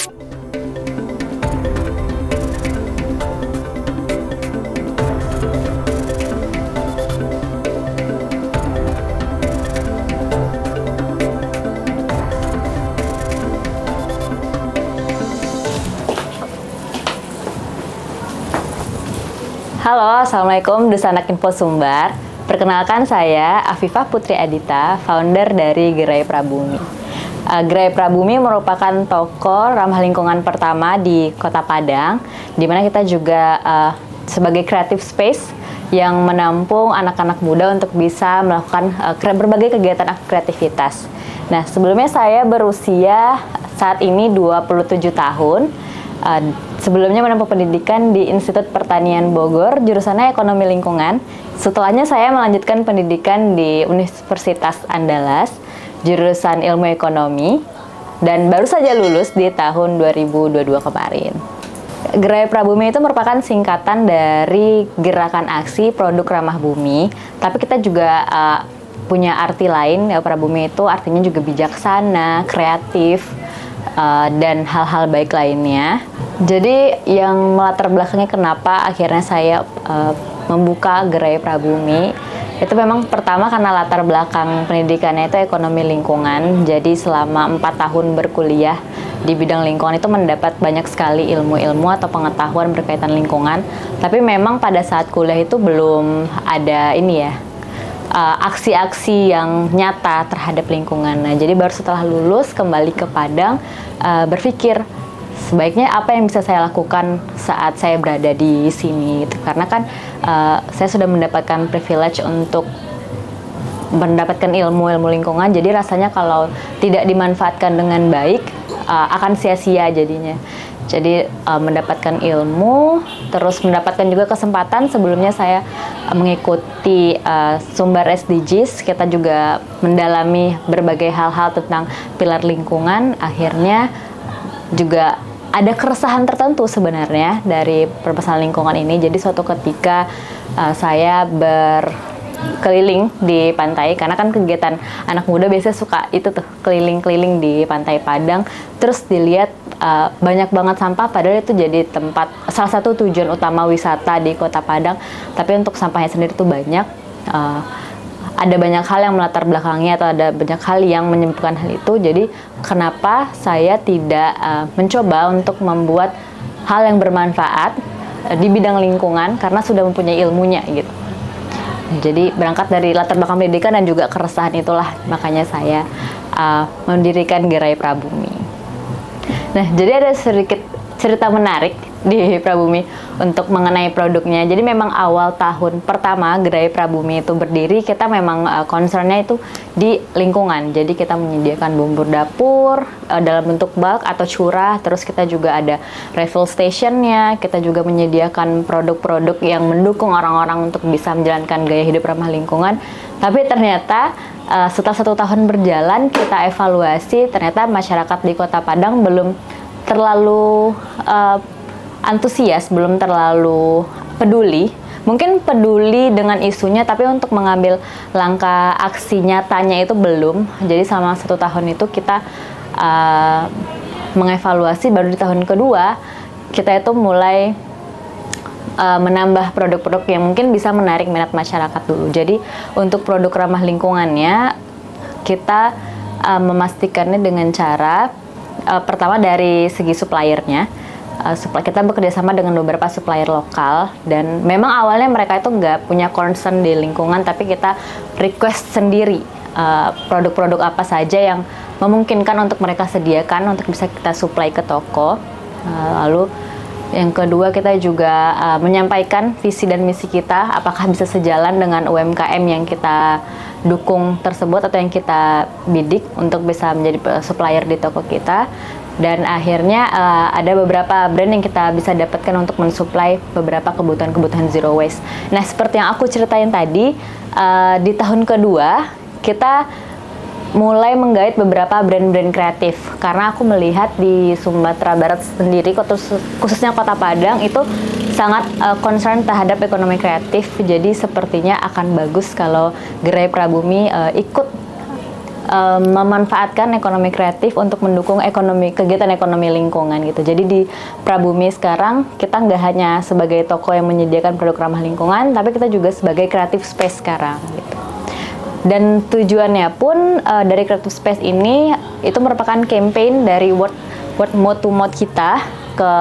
Halo, Assalamualaikum Duta Anak Info Sumbar. Perkenalkan saya Afifah Putri Adita, founder dari Gerai Prabumi. Gerai Prabumi merupakan toko ramah lingkungan pertama di Kota Padang, di mana kita juga sebagai creative space yang menampung anak-anak muda untuk bisa melakukan berbagai kegiatan kreativitas. Nah, sebelumnya saya berusia saat ini 27 tahun. Sebelumnya menempuh pendidikan di Institut Pertanian Bogor, jurusannya Ekonomi Lingkungan. Setelahnya saya melanjutkan pendidikan di Universitas Andalas, jurusan Ilmu Ekonomi, dan baru saja lulus di tahun 2022 kemarin. Gerai Prabumi itu merupakan singkatan dari Gerakan Aksi Produk Ramah Bumi, tapi kita juga punya arti lain. Ya, Prabumi itu artinya juga bijaksana, kreatif, dan hal-hal baik lainnya. Jadi yang melatar belakangnya kenapa akhirnya saya membuka Gerai Prabumi itu memang pertama karena latar belakang pendidikannya itu ekonomi lingkungan. Jadi selama 4 tahun berkuliah di bidang lingkungan itu mendapat banyak sekali ilmu-ilmu atau pengetahuan berkaitan lingkungan. Tapi memang pada saat kuliah itu belum ada aksi-aksi yang nyata terhadap lingkungan. Nah, jadi baru setelah lulus kembali ke Padang berpikir sebaiknya apa yang bisa saya lakukan saat saya berada di sini gitu. Karena kan saya sudah mendapatkan privilege untuk mendapatkan ilmu lingkungan, jadi rasanya kalau tidak dimanfaatkan dengan baik akan sia-sia jadinya. Jadi mendapatkan ilmu, terus mendapatkan juga kesempatan. Sebelumnya saya mengikuti Sumbar SDGs, kita juga mendalami berbagai hal-hal tentang pilar lingkungan. Akhirnya juga ada keresahan tertentu sebenarnya dari permasalahan lingkungan ini. Jadi suatu ketika saya berkeliling di pantai, karena kan kegiatan anak muda biasanya suka itu tuh, keliling-keliling di pantai Padang, terus dilihat banyak banget sampah, padahal itu jadi tempat salah satu tujuan utama wisata di Kota Padang, tapi untuk sampahnya sendiri tuh banyak. Ada banyak hal yang melatar belakangnya, atau ada banyak hal yang menyebabkan hal itu. Jadi kenapa saya tidak mencoba untuk membuat hal yang bermanfaat di bidang lingkungan, karena sudah mempunyai ilmunya gitu. Jadi berangkat dari latar belakang pendidikan dan juga keresahan itulah makanya saya mendirikan Gerai Prabumi. Nah, jadi ada sedikit cerita menarik di Prabumi untuk mengenai produknya. Jadi memang awal tahun pertama Gerai Prabumi itu berdiri, kita memang concernnya itu di lingkungan. Jadi kita menyediakan bumbu dapur dalam bentuk bulk atau curah, terus kita juga ada refill stationnya, kita juga menyediakan produk-produk yang mendukung orang-orang untuk bisa menjalankan gaya hidup ramah lingkungan. Tapi ternyata setelah 1 tahun berjalan, kita evaluasi, ternyata masyarakat di Kota Padang belum terlalu antusias, belum terlalu peduli. Mungkin peduli dengan isunya, tapi untuk mengambil langkah aksi nyatanya itu belum. Jadi selama 1 tahun itu kita mengevaluasi. Baru di tahun kedua kita itu mulai menambah produk-produk yang mungkin bisa menarik minat masyarakat dulu. Jadi untuk produk ramah lingkungannya kita memastikannya dengan cara pertama dari segi suppliernya. Kita bekerja sama dengan beberapa supplier lokal, dan memang awalnya mereka itu nggak punya concern di lingkungan, tapi kita request sendiri produk-produk apa saja yang memungkinkan untuk mereka sediakan untuk bisa kita supply ke toko. Lalu yang kedua, kita juga menyampaikan visi dan misi kita, apakah bisa sejalan dengan UMKM yang kita dukung tersebut atau yang kita bidik untuk bisa menjadi supplier di toko kita. Dan akhirnya ada beberapa brand yang kita bisa dapatkan untuk mensuplai beberapa kebutuhan-kebutuhan zero waste. Nah, seperti yang aku ceritain tadi, di tahun kedua kita mulai menggait beberapa brand-brand kreatif, karena aku melihat di Sumatera Barat sendiri, khususnya Kota Padang, itu sangat concern terhadap ekonomi kreatif. Jadi sepertinya akan bagus kalau Gerai Prabumi ikut memanfaatkan ekonomi kreatif untuk mendukung kegiatan ekonomi lingkungan gitu. Jadi di Prabumi sekarang kita nggak hanya sebagai toko yang menyediakan produk ramah lingkungan, tapi kita juga sebagai creative space sekarang gitu. Dan tujuannya pun dari creative space ini itu merupakan campaign dari word mouth to mouth kita ke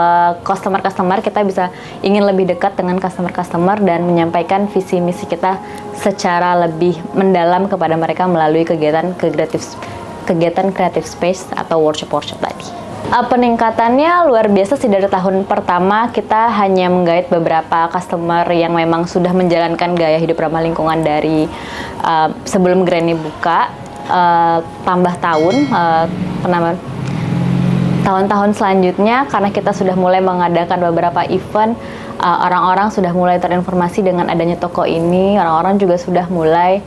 customer. Kita bisa ingin lebih dekat dengan customer dan menyampaikan visi misi kita secara lebih mendalam kepada mereka melalui kegiatan creative space atau workshop tadi. Peningkatannya luar biasa sih. Dari tahun pertama kita hanya menggait beberapa customer yang memang sudah menjalankan gaya hidup ramah lingkungan dari sebelum Granny buka, tambah tahun-tahun selanjutnya karena kita sudah mulai mengadakan beberapa event, orang-orang sudah mulai terinformasi dengan adanya toko ini, orang-orang juga sudah mulai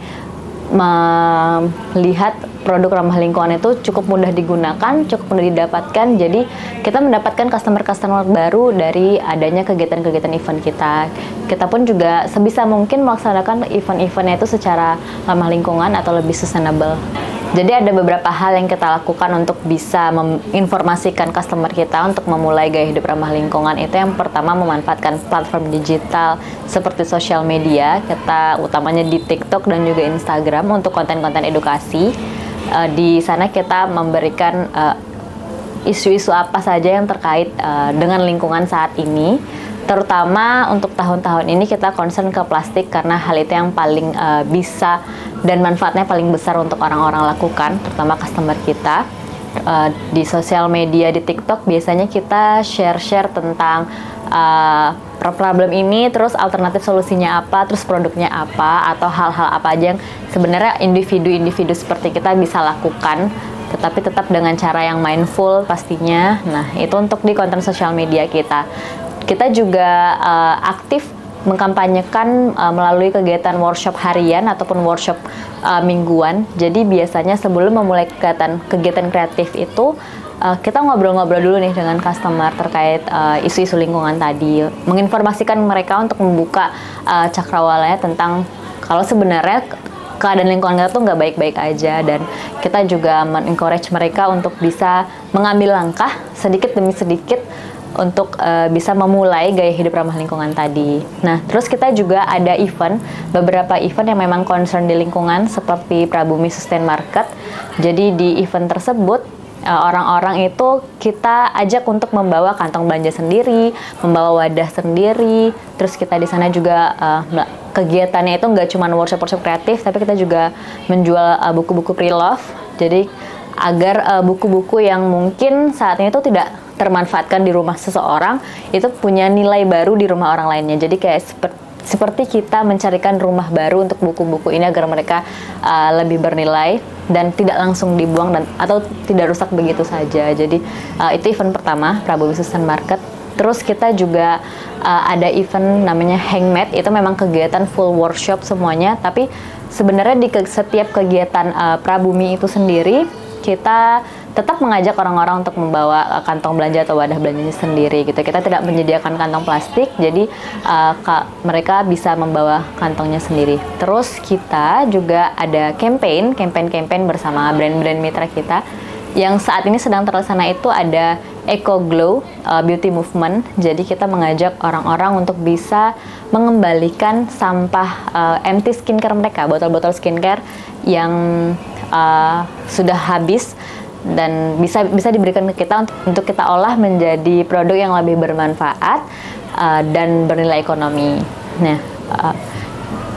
melihat produk ramah lingkungan itu cukup mudah digunakan, cukup mudah didapatkan. Jadi kita mendapatkan customer baru dari adanya kegiatan-kegiatan event kita. Kita pun juga sebisa mungkin melaksanakan event-eventnya itu secara ramah lingkungan atau lebih sustainable. Jadi ada beberapa hal yang kita lakukan untuk bisa menginformasikan customer kita untuk memulai gaya hidup ramah lingkungan. Itu yang pertama, memanfaatkan platform digital seperti sosial media. Kita utamanya di TikTok dan juga Instagram untuk konten-konten edukasi. Di sana kita memberikan isu-isu apa saja yang terkait dengan lingkungan saat ini. Terutama untuk tahun-tahun ini kita concern ke plastik karena hal itu yang paling bisa dan manfaatnya paling besar untuk orang-orang lakukan, terutama customer kita. Di sosial media, di TikTok biasanya kita share tentang problem ini, terus alternatif solusinya apa, terus produknya apa, atau hal-hal apa aja yang sebenarnya individu-individu seperti kita bisa lakukan, tetapi tetap dengan cara yang mindful pastinya. Nah, itu untuk di konten sosial media kita. Kita juga aktif mengkampanyekan melalui kegiatan workshop harian ataupun workshop mingguan. Jadi biasanya sebelum memulai kegiatan kreatif itu kita ngobrol-ngobrol dulu nih dengan customer terkait isu-isu lingkungan tadi, menginformasikan mereka untuk membuka cakrawalanya tentang kalau sebenarnya keadaan lingkungan kita tuh nggak baik-baik aja, dan kita juga men-encourage mereka untuk bisa mengambil langkah sedikit demi sedikit untuk bisa memulai gaya hidup ramah lingkungan tadi. Nah, terus kita juga ada beberapa event yang memang concern di lingkungan seperti Prabumi Sustain Market. Jadi di event tersebut orang-orang itu kita ajak untuk membawa kantong belanja sendiri, membawa wadah sendiri. Terus kita di sana juga kegiatannya itu nggak cuma workshop kreatif, tapi kita juga menjual buku-buku pre-love. Jadi agar buku-buku yang mungkin saat ini itu tidak termanfaatkan di rumah seseorang itu punya nilai baru di rumah orang lainnya. Jadi kayak seperti kita mencarikan rumah baru untuk buku-buku ini agar mereka lebih bernilai dan tidak langsung dibuang atau tidak rusak begitu saja. Jadi itu event pertama, Prabumi Sustain Market. Terus kita juga ada event namanya Hangmade. Itu memang kegiatan full workshop semuanya, tapi sebenarnya di setiap kegiatan Prabumi itu sendiri kita tetap mengajak orang-orang untuk membawa kantong belanja atau wadah belanjanya sendiri gitu. Kita tidak menyediakan kantong plastik, jadi mereka bisa membawa kantongnya sendiri. Terus kita juga ada campaign bersama brand-brand mitra kita yang saat ini sedang terlaksana. Itu ada Eco Glow Beauty Movement. Jadi kita mengajak orang-orang untuk bisa mengembalikan sampah empty skincare mereka, botol-botol skincare yang sudah habis dan bisa diberikan ke kita untuk kita olah menjadi produk yang lebih bermanfaat dan bernilai ekonomi. Nah,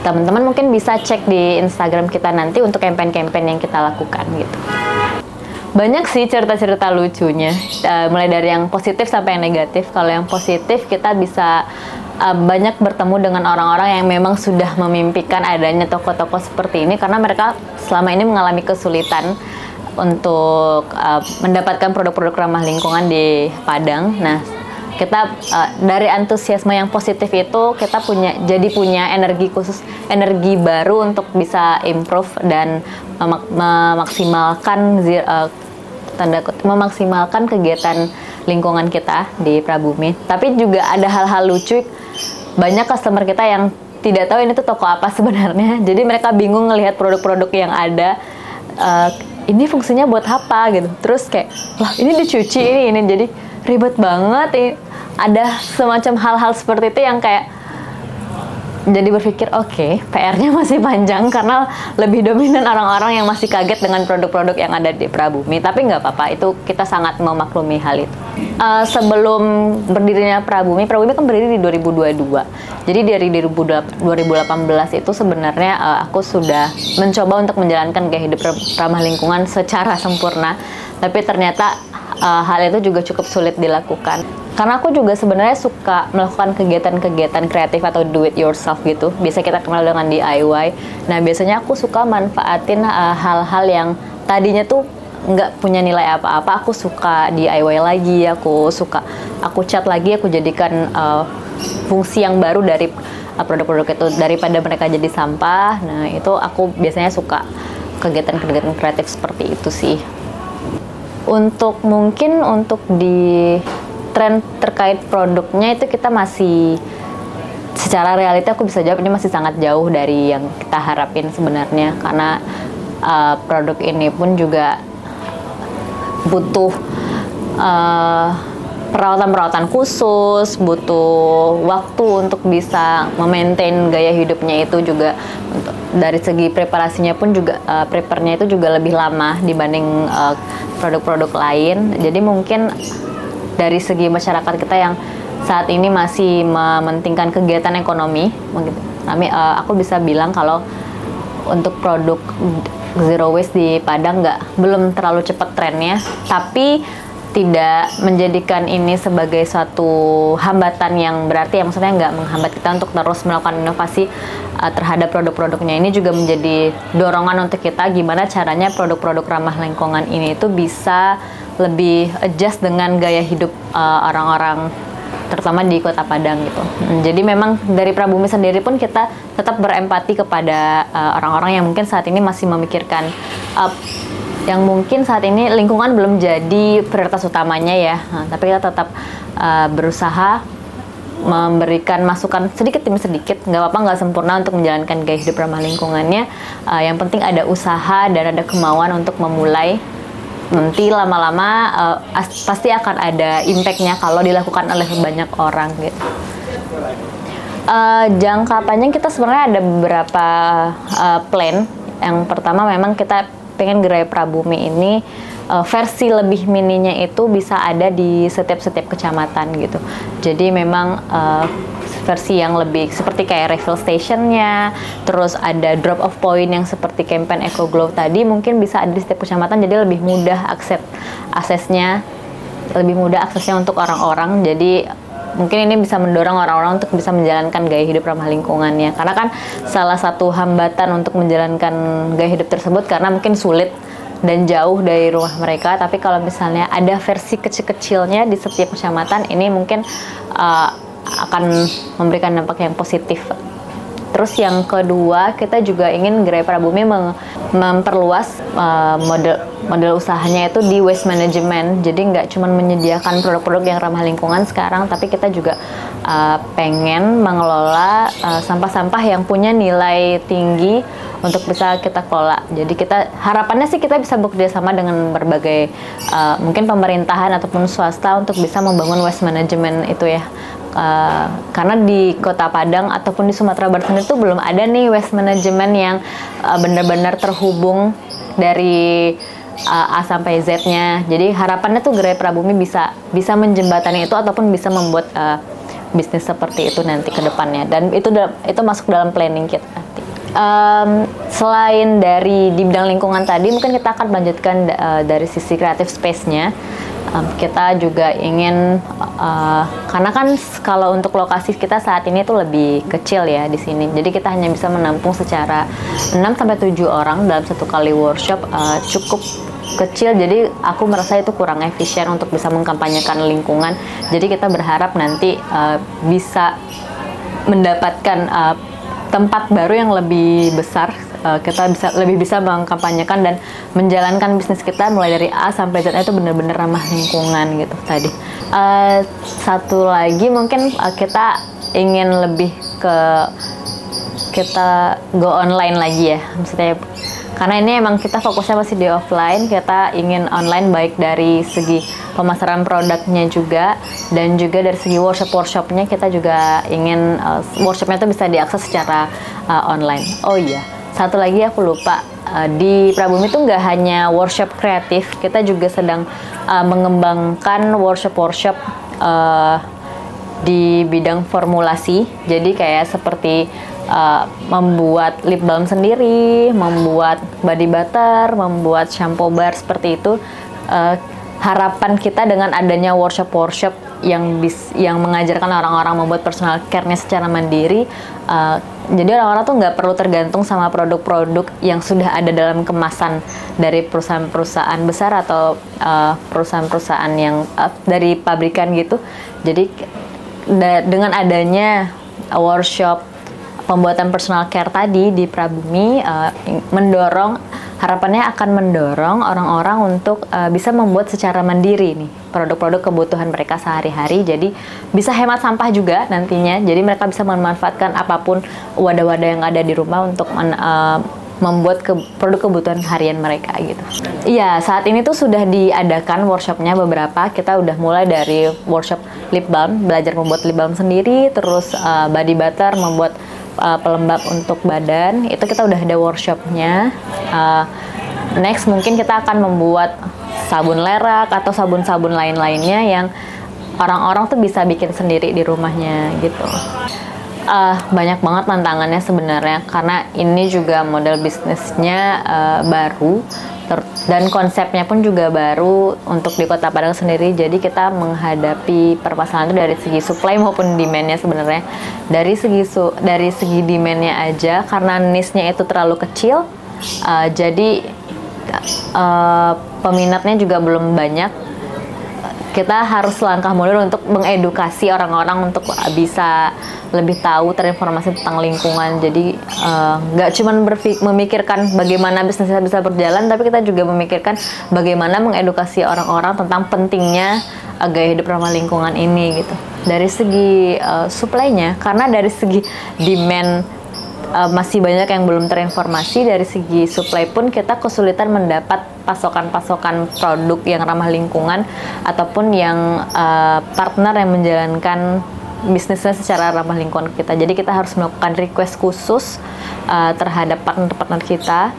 teman-teman mungkin bisa cek di Instagram kita nanti untuk campaign-campaign yang kita lakukan gitu. Banyak sih cerita-cerita lucunya, mulai dari yang positif sampai yang negatif. Kalau yang positif kita bisa banyak bertemu dengan orang-orang yang memang sudah memimpikan adanya toko-toko seperti ini karena mereka selama ini mengalami kesulitan untuk mendapatkan produk-produk ramah lingkungan di Padang. Nah, kita dari antusiasme yang positif itu kita punya energi khusus, energi baru untuk bisa improve dan memaksimalkan kegiatan lingkungan kita di Prabumi. Tapi juga ada hal-hal lucu, banyak customer kita yang tidak tahu ini tuh toko apa sebenarnya. Jadi mereka bingung ngelihat produk-produk yang ada. ini fungsinya buat apa gitu. Terus kayak, lah ini dicuci ini jadi ribet banget. Ada semacam hal-hal seperti itu yang kayak jadi berpikir oke, PR-nya masih panjang karena lebih dominan orang-orang yang masih kaget dengan produk-produk yang ada di Prabumi. Tapi nggak apa-apa, itu kita sangat memaklumi hal itu. Sebelum berdirinya Prabumi kan berdiri di 2022. Jadi dari 2018 itu sebenarnya aku sudah mencoba untuk menjalankan gaya hidup ramah lingkungan secara sempurna. Tapi ternyata hal itu juga cukup sulit dilakukan. Karena aku juga sebenarnya suka melakukan kegiatan-kegiatan kreatif atau do it yourself gitu. Biasa kita kenal dengan DIY. Nah, biasanya aku suka manfaatin hal-hal yang tadinya tuh nggak punya nilai apa-apa. Aku suka DIY lagi, aku cat lagi, aku jadikan fungsi yang baru dari produk-produk itu daripada mereka jadi sampah. Nah, itu aku biasanya suka kegiatan-kegiatan kreatif seperti itu sih. Untuk di tren terkait produknya itu kita masih, secara realita aku bisa jawab ini masih sangat jauh dari yang kita harapin sebenarnya, karena produk ini pun juga butuh perawatan-perawatan khusus, butuh waktu untuk bisa memaintain gaya hidupnya itu juga. Dari segi preparasinya pun juga prepare-nya itu juga lebih lama dibanding produk-produk lain. Jadi mungkin dari segi masyarakat kita yang saat ini masih mementingkan kegiatan ekonomi, aku bisa bilang kalau untuk produk zero waste di Padang belum terlalu cepat trennya, tapi tidak menjadikan ini sebagai suatu hambatan yang berarti, yang maksudnya nggak menghambat kita untuk terus melakukan inovasi terhadap produk-produknya. Ini juga menjadi dorongan untuk kita gimana caranya produk-produk ramah lingkungan ini itu bisa lebih adjust dengan gaya hidup orang-orang terutama di Kota Padang gitu. Jadi memang dari Prabumi sendiri pun kita tetap berempati kepada orang-orang yang mungkin saat ini masih memikirkan yang mungkin saat ini lingkungan belum jadi prioritas utamanya ya. Tapi kita tetap berusaha memberikan masukan sedikit demi sedikit, nggak apa-apa, nggak sempurna untuk menjalankan gaya hidup ramah lingkungannya. Yang penting ada usaha dan ada kemauan untuk memulai. Nanti lama-lama pasti akan ada impact-nya kalau dilakukan oleh banyak orang gitu. Jangka panjang kita sebenarnya ada beberapa plan. Yang pertama memang kita pengen Gerai Prabumi ini versi lebih mininya itu bisa ada di setiap kecamatan gitu. Jadi memang versi yang lebih seperti kayak refill stationnya, terus ada drop off point yang seperti campaign Eco Glow tadi mungkin bisa ada di setiap kecamatan, jadi lebih mudah aksesnya untuk orang-orang. Jadi mungkin ini bisa mendorong orang-orang untuk bisa menjalankan gaya hidup ramah lingkungannya, karena kan salah satu hambatan untuk menjalankan gaya hidup tersebut karena mungkin sulit dan jauh dari rumah mereka. Tapi kalau misalnya ada versi kecil-kecilnya di setiap kecamatan, ini mungkin akan memberikan dampak yang positif. Terus yang kedua, kita juga ingin Gerai Prabumi memperluas model usahanya itu di waste management. Jadi nggak cuma menyediakan produk-produk yang ramah lingkungan sekarang, tapi kita juga pengen mengelola sampah-sampah yang punya nilai tinggi untuk bisa kita kelola. Jadi harapannya sih kita bisa bekerja sama dengan berbagai mungkin pemerintahan ataupun swasta untuk bisa membangun waste management itu ya. Karena di Kota Padang ataupun di Sumatera Barat sendiri itu belum ada nih waste management yang benar-benar terhubung dari A sampai Z-nya. Jadi harapannya tuh Gerai Prabumi bisa menjembatani itu ataupun bisa membuat bisnis seperti itu nanti ke depannya. Dan itu masuk dalam planning kita nanti. Selain dari di bidang lingkungan tadi, mungkin kita akan melanjutkan dari sisi creative space-nya. Kita juga ingin karena kan kalau untuk lokasi kita saat ini tuh lebih kecil ya di sini. Jadi kita hanya bisa menampung secara 6-7 orang dalam satu kali workshop, cukup kecil. Jadi aku merasa itu kurang efisien untuk bisa mengkampanyekan lingkungan. Jadi kita berharap nanti bisa mendapatkan tempat baru yang lebih besar. Kita lebih bisa mengkampanyekan dan menjalankan bisnis kita mulai dari A sampai Z itu benar-benar ramah lingkungan gitu tadi. Satu lagi mungkin kita ingin lebih kita go online lagi ya. Maksudnya Karena ini emang kita fokusnya masih di offline, kita ingin online baik dari segi pemasaran produknya juga, dan juga dari segi workshop-workshopnya kita juga ingin workshopnya itu bisa diakses secara online. Oh iya, satu lagi aku lupa, di Prabumi itu nggak hanya workshop kreatif, kita juga sedang mengembangkan workshop-workshop di bidang formulasi. Jadi kayak seperti membuat lip balm sendiri, membuat body butter, membuat shampoo bar seperti itu. Harapan kita dengan adanya workshop-workshop yang mengajarkan orang-orang membuat personal care-nya secara mandiri, jadi orang-orang tuh nggak perlu tergantung sama produk-produk yang sudah ada dalam kemasan dari perusahaan-perusahaan besar atau perusahaan-perusahaan yang dari pabrikan gitu. Jadi dengan adanya workshop pembuatan personal care tadi di Prabumi, harapannya akan mendorong orang-orang untuk bisa membuat secara mandiri nih produk-produk kebutuhan mereka sehari-hari. Jadi bisa hemat sampah juga nantinya. Jadi mereka bisa memanfaatkan apapun wadah-wadah yang ada di rumah untuk membuat produk kebutuhan harian mereka gitu. Iya, saat ini tuh sudah diadakan workshopnya beberapa. Kita udah mulai dari workshop lip balm, belajar membuat lip balm sendiri, terus body butter, membuat pelembab untuk badan, itu kita udah ada workshopnya. Next mungkin kita akan membuat sabun lerak atau sabun-sabun lain-lainnya yang orang-orang tuh bisa bikin sendiri di rumahnya gitu. Banyak banget tantangannya sebenarnya, karena ini juga model bisnisnya baru, dan konsepnya pun juga baru untuk di Kota Padang sendiri. Jadi kita menghadapi permasalahan itu dari segi supply maupun demand-nya sebenarnya. Dari segi demand-nya aja, karena niche-nya itu terlalu kecil, jadi peminatnya juga belum banyak. Kita harus langkah mundur untuk mengedukasi orang-orang untuk bisa lebih tahu, terinformasi tentang lingkungan. Jadi nggak cuma memikirkan bagaimana bisnisnya bisa berjalan, tapi kita juga memikirkan bagaimana mengedukasi orang-orang tentang pentingnya gaya hidup ramah lingkungan ini gitu. Dari segi supply-nya, karena dari segi demand masih banyak yang belum terinformasi. Dari segi supply pun kita kesulitan mendapat pasokan-pasokan produk yang ramah lingkungan ataupun yang partner yang menjalankan bisnisnya secara ramah lingkungan kita. Jadi kita harus melakukan request khusus terhadap partner-partner kita.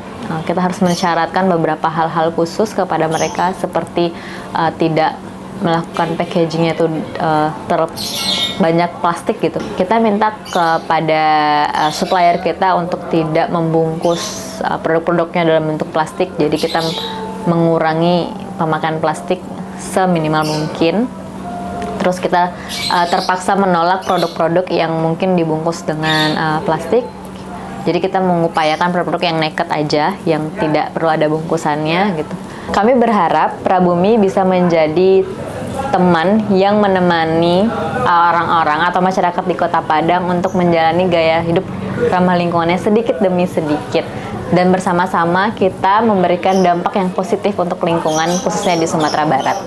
Kita harus mensyaratkan beberapa hal-hal khusus kepada mereka, seperti tidak melakukan packagingnya itu banyak plastik gitu. Kita minta kepada supplier kita untuk tidak membungkus produk-produknya dalam bentuk plastik. Jadi kita mengurangi pemakaian plastik seminimal mungkin. Terus kita terpaksa menolak produk-produk yang mungkin dibungkus dengan plastik. Jadi kita mengupayakan produk-produk yang naked aja, yang tidak perlu ada bungkusannya gitu. Kami berharap Prabumi bisa menjadi teman yang menemani orang-orang atau masyarakat di Kota Padang untuk menjalani gaya hidup ramah lingkungannya sedikit demi sedikit, dan bersama-sama kita memberikan dampak yang positif untuk lingkungan, khususnya di Sumatera Barat.